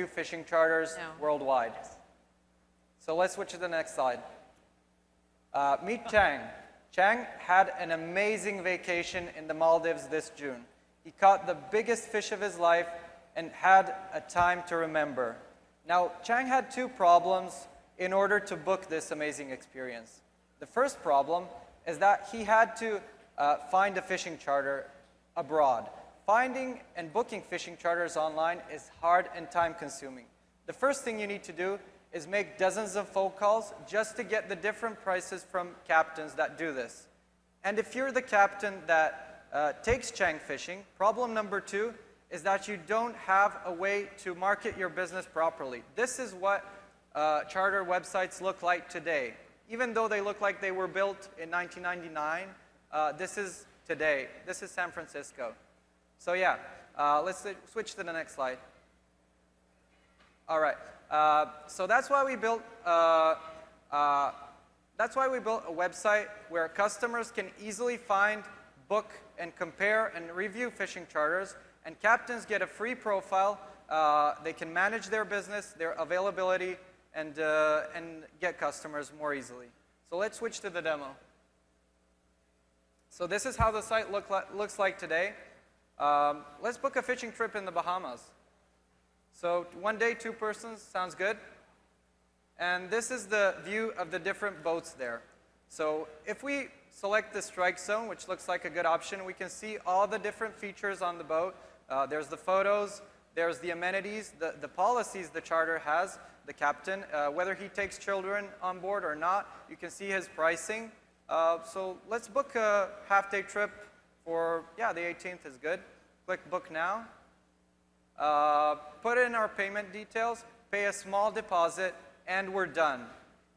fishing charters worldwide. So let's switch to the next slide. Meet Chang. Chang had an amazing vacation in the Maldives this June. He caught the biggest fish of his life and had a time to remember. Now, Chang had two problems in order to book this amazing experience. The first problem is that he had to find a fishing charter abroad. Finding and booking fishing charters online is hard and time-consuming. The first thing you need to do is make dozens of phone calls just to get the different prices from captains that do this. And if you're the captain that takes Chang fishing, problem number two is that you don't have a way to market your business properly. This is what charter websites look like today. Even though they look like they were built in 1999, this is today. This is San Francisco. So yeah, let's switch to the next slide. All right. So that's why we built a website where customers can easily find, book, and compare and review fishing charters, and captains get a free profile. They can manage their business, their availability, and get customers more easily. So let's switch to the demo. So this is how the site looks like today. Let's book a fishing trip in the Bahamas. So 1 day, 2 persons, sounds good. And this is the view of the different boats there. So if we select the strike zone, which looks like a good option, we can see all the different features on the boat. There's the photos, there's the amenities, the policies the charter has, the captain, whether he takes children on board or not. You can see his pricing. So let's book a half-day trip for, yeah, the 18th is good. Click Book Now. Put in our payment details, pay a small deposit, and we're done.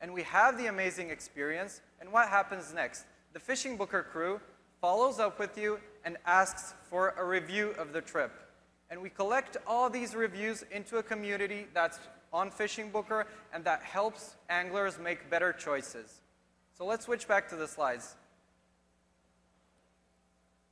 And we have the amazing experience. And what happens next? The Fishing Booker crew follows up with you and asks for a review of the trip. And we collect all these reviews into a community that's on Fishing Booker and that helps anglers make better choices. So let's switch back to the slides.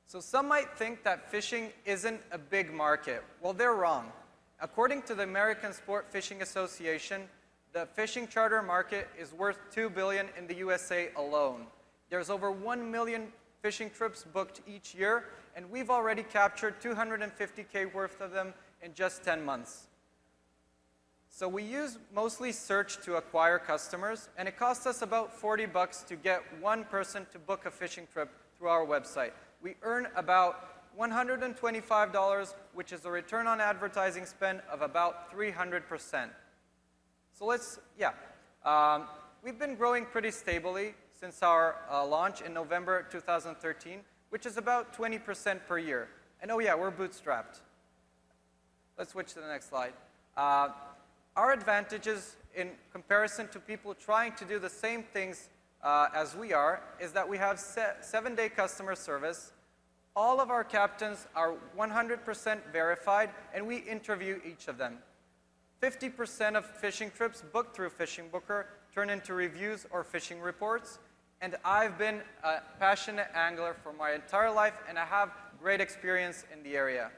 So some might think that fishing isn't a big market. Well, they're wrong. According to the American Sport Fishing Association, the fishing charter market is worth $2 billion in the USA alone. There's over 1 million fishing trips booked each year, and we've already captured 250K worth of them in just 10 months. So we use mostly search to acquire customers, and it costs us about $40 to get one person to book a fishing trip through our website. We earn about $125, which is a return on advertising spend of about 300%. So let's, we've been growing pretty stably since our launch in November 2013, which is about 20% per year. And oh yeah, we're bootstrapped. Let's switch to the next slide. Our advantages in comparison to people trying to do the same things as we are is that we have 7-day customer service. All of our captains are 100% verified, and we interview each of them. 50% of fishing trips booked through Fishing Booker turn into reviews or fishing reports. And I've been a passionate angler for my entire life, and I have great experience in the area.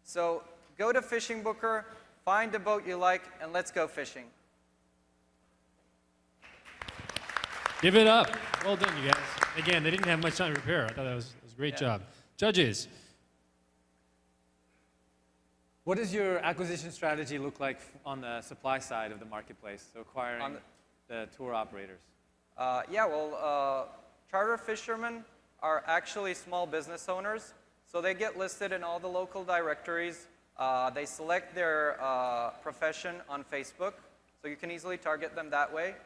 So go to Fishing Booker, find a boat you like, and let's go fishing. Give it up. Well done, you guys. Again, they didn't have much time to prepare. I thought that was a great job. Judges. What does your acquisition strategy look like on the supply side of the marketplace, so acquiring the tour operators? Charter fishermen are actually small business owners, so they get listed in all the local directories. They select their profession on Facebook, so you can easily target them that way.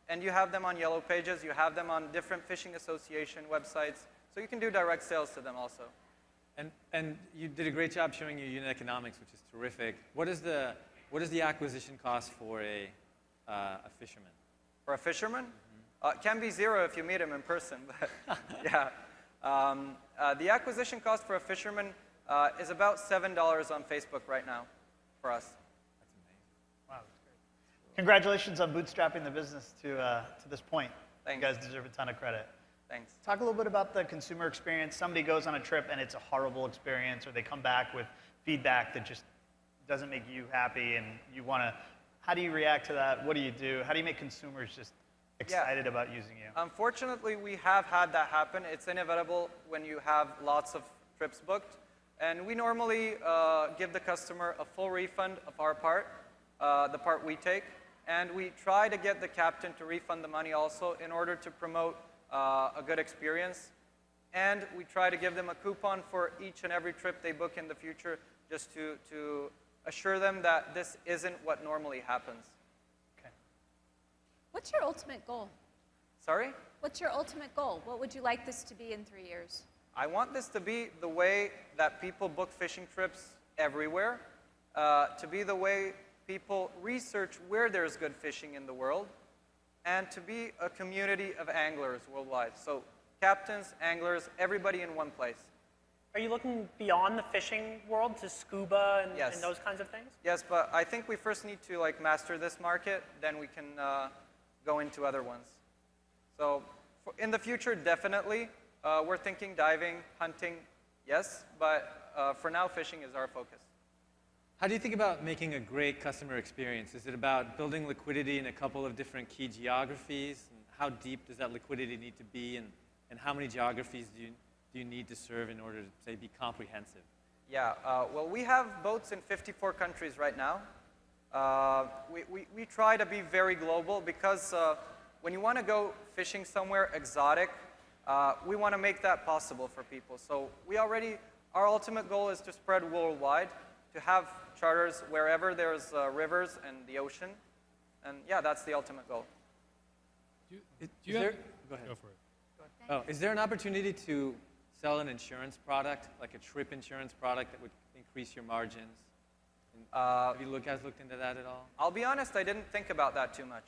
And you have them on Yellow Pages, you have them on different fishing association websites, so you can do direct sales to them also. And you did a great job showing your unit economics, which is terrific. What is the acquisition cost for a fisherman? For a fisherman? It can be zero if you meet him in person, but yeah. The acquisition cost for a fisherman is about $7 on Facebook right now for us. That's amazing. Wow, that's great. Congratulations on bootstrapping the business to this point. Thanks. You guys deserve a ton of credit. Thanks. Talk a little bit about the consumer experience. Somebody goes on a trip and it's a horrible experience, or they come back with feedback that just doesn't make you happy and you want to, how do you react to that? What do you do? How do you make consumers just excited about using you? Unfortunately, we have had that happen. It's inevitable when you have lots of trips booked. And we normally give the customer a full refund of our part, the part we take. And we try to get the captain to refund the money also in order to promote a good experience. And we try to give them a coupon for each and every trip they book in the future, just to assure them that this isn't what normally happens. Okay. What's your ultimate goal? Sorry? What's your ultimate goal? What would you like this to be in 3 years? I want this to be the way that people book fishing trips everywhere, to be the way people research where there's good fishing in the world, and to be a community of anglers worldwide. So captains, anglers, everybody in one place. Are you looking beyond the fishing world to scuba and, Yes. and those kinds of things? Yes, but I think we first need to master this market, then we can go into other ones. So in the future, definitely, we're thinking diving, hunting, yes, but for now, fishing is our focus. How do you think about making a great customer experience? Is it about building liquidity in a couple of different key geographies? And how deep does that liquidity need to be? And how many geographies do you need to serve in order to, say, be comprehensive? Yeah, well, we have boats in 54 countries right now. We try to be very global because when you want to go fishing somewhere exotic, we want to make that possible for people. So our ultimate goal is to spread worldwide, to have charters wherever there's rivers and the ocean. And yeah, that's the ultimate goal. Go ahead. Go for it. Oh, is there an opportunity to sell an insurance product, like a trip insurance product that would increase your margins? Have you guys looked into that at all? I'll be honest, I didn't think about that too much.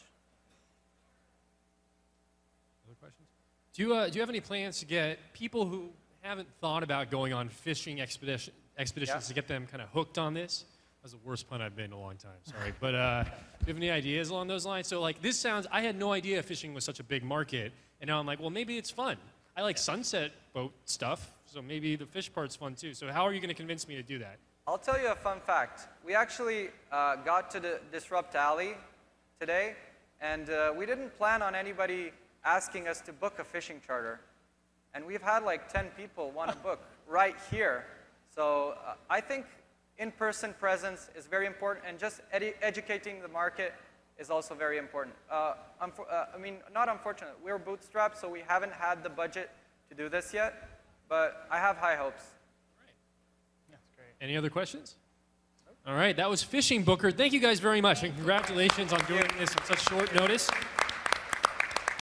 Other questions? Do you have any plans to get people who haven't thought about going on fishing expeditions to get them kind of hooked on this? That was the worst pun I've made in a long time, sorry. But do you have any ideas along those lines? So like this sounds, I had no idea fishing was such a big market, and now I'm like, well, maybe it's fun. I like sunset boat stuff, so maybe the fish part's fun too. So how are you going to convince me to do that? I'll tell you a fun fact. We actually got to the Disrupt Alley today, and we didn't plan on anybody asking us to book a fishing charter. And we've had like 10 people want to book right here. So I think in-person presence is very important, and just educating the market is also very important. I mean, not unfortunate. We're bootstrapped, so we haven't had the budget to do this yet, but I have high hopes. That's great. Any other questions? All right, that was Fishing Booker. Thank you guys very much, and congratulations on doing this on such short notice.